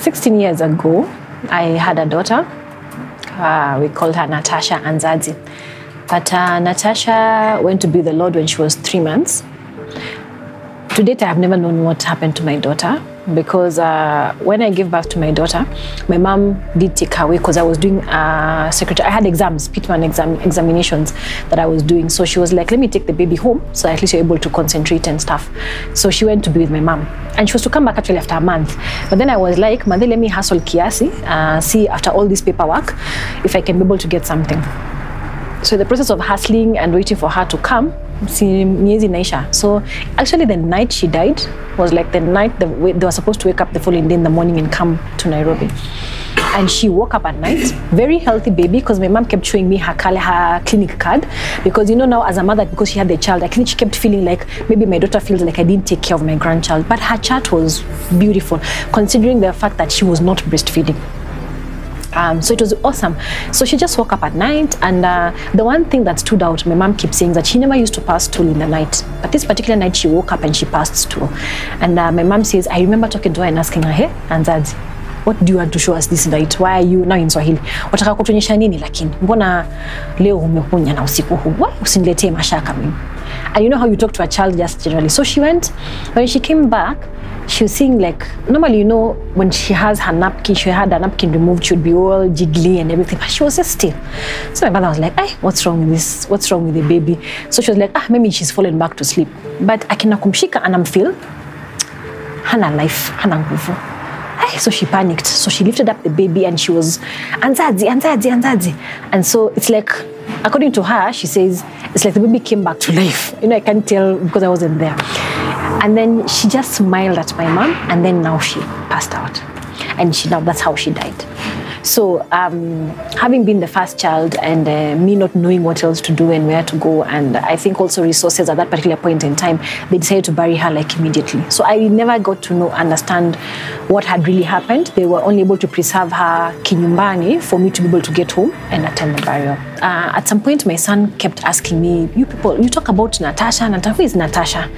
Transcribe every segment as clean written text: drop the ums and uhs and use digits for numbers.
16 years ago, I had a daughter. We called her Natasha Anzazi. But Natasha went to be with the Lord when she was 3 months. To date, I have never known what happened to my daughter, because when I gave birth to my daughter, my mom did take her away because I was doing secretary. I had exams, Pitman examinations that I was doing. So she was like, let me take the baby home so at least you're able to concentrate and stuff. So she went to be with my mom. And she was to come back actually after a month. But then I was like, Mother, let me hustle kiasi, see after all this paperwork, if I can be able to get something. So the process of hustling and waiting for her to come, miezi naisha. So actually the night she died was like the night they were supposed to wake up the following day in the morning and come to Nairobi. And she woke up at night, very healthy baby, because my mom kept showing me her clinic card. Because you know now as a mother, because she had the child, I think she kept feeling like maybe my daughter feels like I didn't take care of my grandchild. But her chart was beautiful, considering the fact that she was not breastfeeding. So it was awesome. So she just woke up at night, and the one thing that stood out, my mom keeps saying that she never used to pass stool in the night. But this particular night she woke up and she passed stool. And my mom says, I remember talking to her and asking her, hey, Anzazi, what do you want to show us this night? Why are you now in Swahili? Wataka kutuonyesha nini lakini? Mbona leo umekunya na usiku huu? Why usiniletee mashaka mimi? And you know how you talk to a child just generally. So she went, when she came back, she was seeing like, normally, you know, when she has her napkin, she had her napkin removed, she would be all jiggly and everything, but she was just still. So my mother was like, hey, what's wrong with this? What's wrong with the baby? So she was like, maybe she's fallen back to sleep. But akina kumshika anamfeel, hana life, hana nguvu. So she panicked. So she lifted up the baby and she was, Anzazi, Anzazi, Anzazi. And so it's like, according to her, she says, it's like the baby came back to life. You know, I can't tell because I wasn't there. And then she just smiled at my mom, and then now she passed out. And now that's how she died. So having been the first child and me not knowing what else to do and where to go, and I think also resources at that particular point in time, they decided to bury her like immediately. So I never got to understand what had really happened. They were only able to preserve her kinyumbani for me to be able to get home and attend the burial. At some point, my son kept asking me, you people, you talk about Natasha. Who is Natasha?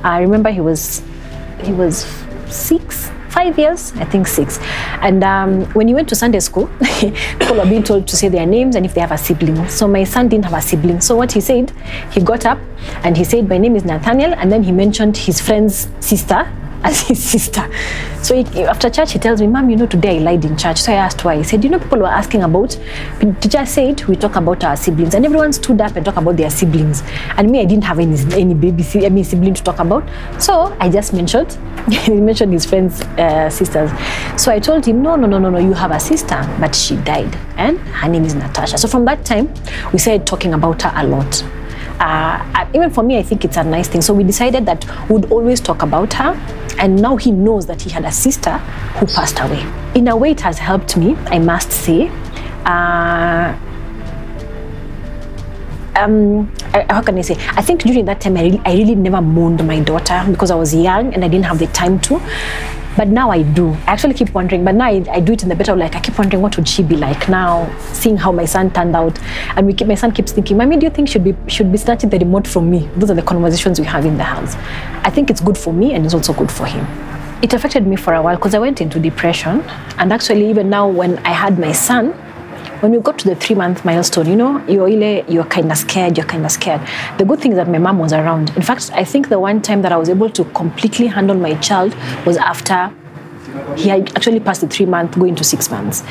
I remember he was 5 years, I think 6. And when he went to Sunday school, people were being told to say their names and if they have a sibling. So my son didn't have a sibling. So what he said, he got up and he said, my name is Nathaniel. And then he mentioned his friend's sister as his sister. So after church, he tells me, Mom, you know, today I lied in church. So I asked why. He said, you know, people were asking about, teacher said, we talk about our siblings. And everyone stood up and talked about their siblings. And me, I didn't have any sibling to talk about. So I just mentioned, he mentioned his friend's sisters. So I told him, no, you have a sister, but she died. And her name is Natasha. So from that time, we started talking about her a lot. Even for me, I think it's a nice thing. So we decided that we'd always talk about her. And now he knows that he had a sister who passed away. In a way, it has helped me, I must say. How can I say? I think during that time, I really never mourned my daughter because I was young and I didn't have the time to. But now I do. I actually keep wondering, but now I do it in the better, like I keep wondering what would she be like now, seeing how my son turned out. And my son keeps thinking, Mommy, do you think should be snatching the remote from me? Those are the conversations we have in the house. I think it's good for me and it's also good for him. It affected me for a while because I went into depression. And actually even now when I had my son, when we got to the 3-month milestone, you know, you're kind of scared, The good thing is that my mom was around. In fact, I think the one time that I was able to completely handle my child was after he had actually passed the 3-month, going to 6 months.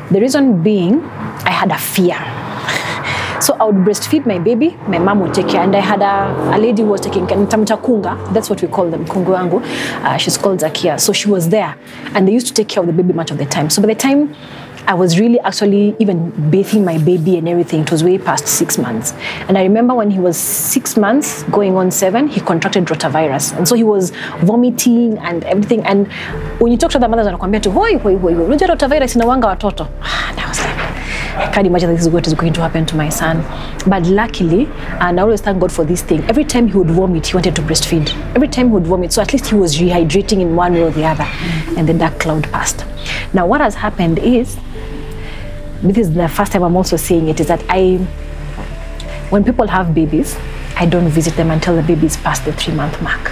The reason being, I had a fear. So I would breastfeed my baby, my mom would take care, and I had a lady who was taking care, kunga, that's what we call them, kungu wangu. She's called Zakia. So she was there, and they used to take care of the baby much of the time. So by the time I was really actually even bathing my baby and everything, it was way past 6 months. And I remember when he was 6 months, going on 7, he contracted rotavirus. And so he was vomiting and everything. And when you talk to the mothers, wanakuambia tu, hoi, unajua rotavirus inawanga watoto. And I was like, I can't imagine this is what is going to happen to my son. But luckily, and I always thank God for this thing, every time he would vomit, he wanted to breastfeed. Every time he would vomit, so at least he was rehydrating in one way or the other. And then that cloud passed. Now what has happened is, this is the first time I'm also saying it, is that when people have babies, I don't visit them until the baby's past the 3-month mark.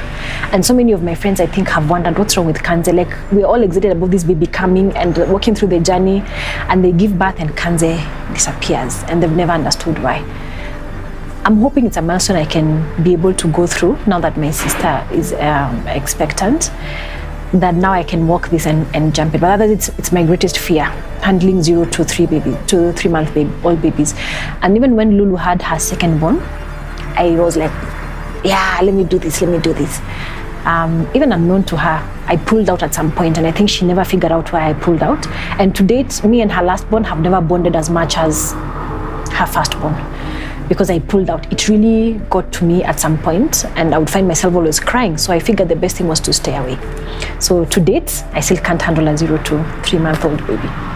And so many of my friends, I think, have wondered what's wrong with Kanze. Like, we're all excited about this baby coming and walking through the journey, and they give birth and Kanze disappears, and they've never understood why. I'm hoping it's a milestone I can be able to go through now that my sister is expectant, that now I can walk this and jump it. But otherwise, it's my greatest fear, handling 0 to 3 month old babies. And even when Lulu had her second born, I was like, yeah, let me do this. Even unknown to her, I pulled out at some point, and I think she never figured out why I pulled out. And to date, me and her last born have never bonded as much as her firstborn, because I pulled out. It really got to me at some point, and I would find myself always crying. So I figured the best thing was to stay away. So to date, I still can't handle a 0 to 3 month old baby.